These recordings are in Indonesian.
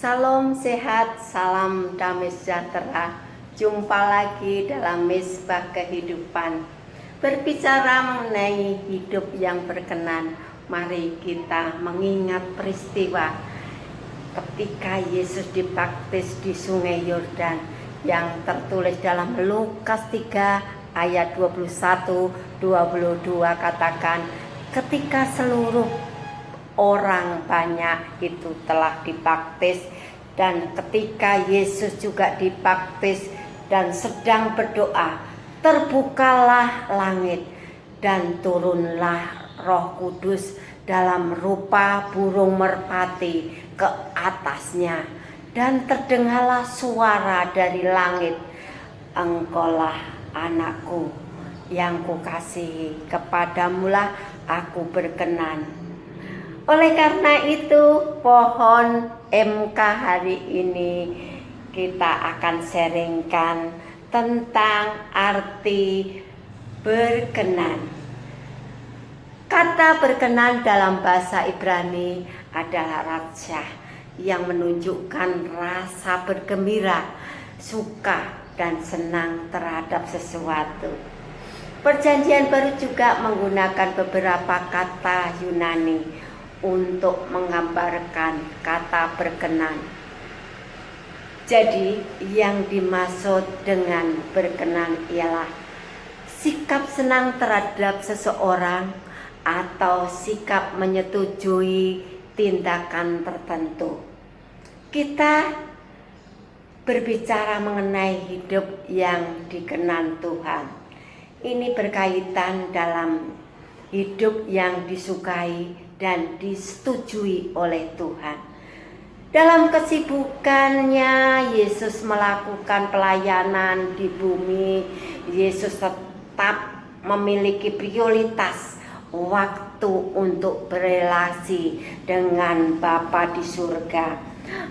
Salam sehat, salam damai sejahtera. Jumpa lagi dalam Misbah Kehidupan. Berbicara mengenai hidup yang berkenan, mari kita mengingat peristiwa ketika Yesus dibaptis di Sungai Yordan yang tertulis dalam Lukas 3 ayat 21-22 katakan, ketika seluruh orang banyak itu telah dibaptis, dan ketika Yesus juga dibaptis dan sedang berdoa, terbukalah langit dan turunlah Roh Kudus dalam rupa burung merpati ke atasnya, dan terdengarlah suara dari langit, Engkaulah anakku yang kukasihi, kepadamulah aku berkenan. Oleh karena itu, pohon MK hari ini kita akan sharingkan tentang arti berkenan. Kata berkenan dalam bahasa Ibrani adalah raja, yang menunjukkan rasa bergembira, suka dan senang terhadap sesuatu. Perjanjian Baru juga menggunakan beberapa kata Yunani untuk menggambarkan kata berkenan. Jadi yang dimaksud dengan berkenan ialah sikap senang terhadap seseorang atau sikap menyetujui tindakan tertentu. Kita berbicara mengenai hidup yang dikenan Tuhan. Ini berkaitan dalam hidup yang disukai dan disetujui oleh Tuhan. Dalam kesibukannya Yesus melakukan pelayanan di bumi, Yesus tetap memiliki prioritas waktu untuk berelasi dengan Bapa di surga.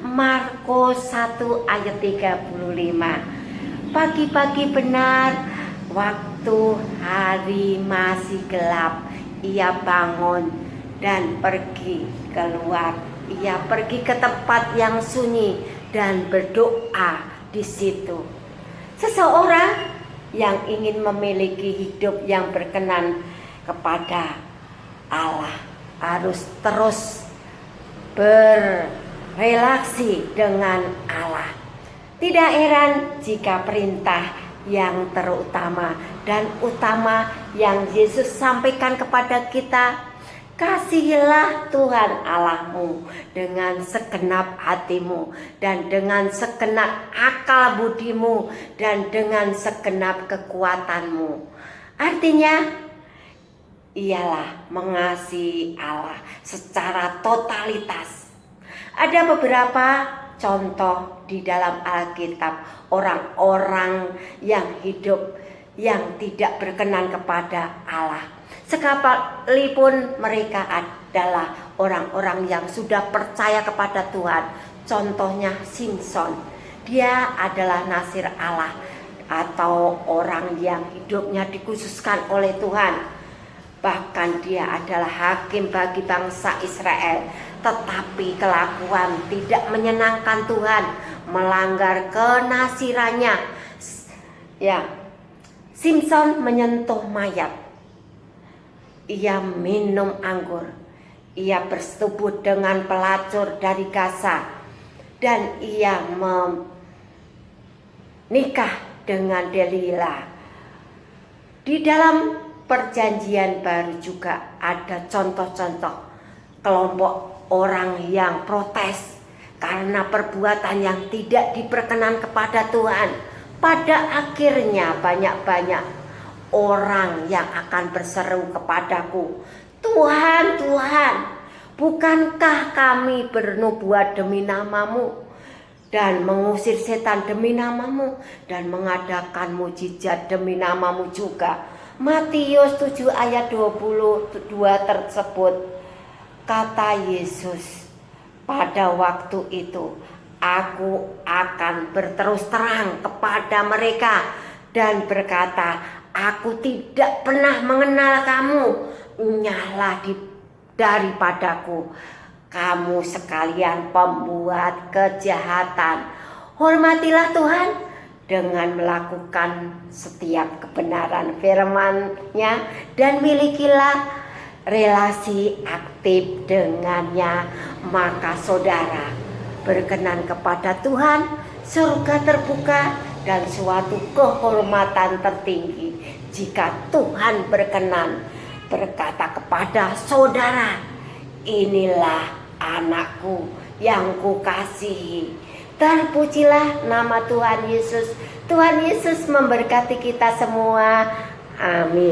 Markus 1 ayat 35. Pagi-pagi benar, waktu hari masih gelap, ia bangun dan pergi keluar. Ia pergi ke tempat yang sunyi dan berdoa di situ. Seseorang yang ingin memiliki hidup yang berkenan kepada Allah harus terus berrelasi dengan Allah. Tidak heran jika perintah yang terutama dan utama yang Yesus sampaikan kepada kita, kasihilah Tuhan Allahmu dengan segenap hatimu dan dengan segenap akal budimu dan dengan segenap kekuatanmu. Artinya ialah mengasihi Allah secara totalitas. Ada beberapa contoh di dalam Alkitab orang-orang yang hidup yang tidak berkenan kepada Allah, sekalipun mereka adalah orang-orang yang sudah percaya kepada Tuhan. Contohnya Simson, dia adalah nasir Allah atau orang yang hidupnya dikhususkan oleh Tuhan. Bahkan dia adalah hakim bagi bangsa Israel, tetapi kelakuan tidak menyenangkan Tuhan, melanggar kenasirannya. Ya, Simson menyentuh mayat, ia minum anggur, ia bersetubuh dengan pelacur dari Gaza, dan ia menikah dengan Delila. Di dalam Perjanjian Baru juga ada contoh-contoh kelompok orang yang protes karena perbuatan yang tidak diperkenan kepada Tuhan. Pada akhirnya banyak orang yang akan berseru kepadaku, Tuhan, Tuhan, bukankah kami bernubuat demi namamu dan mengusir setan demi namamu dan mengadakan mujizat demi namamu juga? Matius 7 ayat 22 tersebut, kata Yesus, pada waktu itu aku akan berterus terang kepada mereka dan berkata, aku tidak pernah mengenal kamu, nyahlah daripadaku. kamu sekalian pembuat kejahatan. Hormatilah Tuhan dengan melakukan setiap kebenaran firman-Nya dan milikilah relasi aktif dengannya. Maka saudara berkenan kepada Tuhan, surga terbuka dan suatu kehormatan tertinggi jika Tuhan berkenan berkata kepada saudara, inilah anakku yang kukasihi. Terpujilah nama Tuhan Yesus. Tuhan Yesus memberkati kita semua. Amin.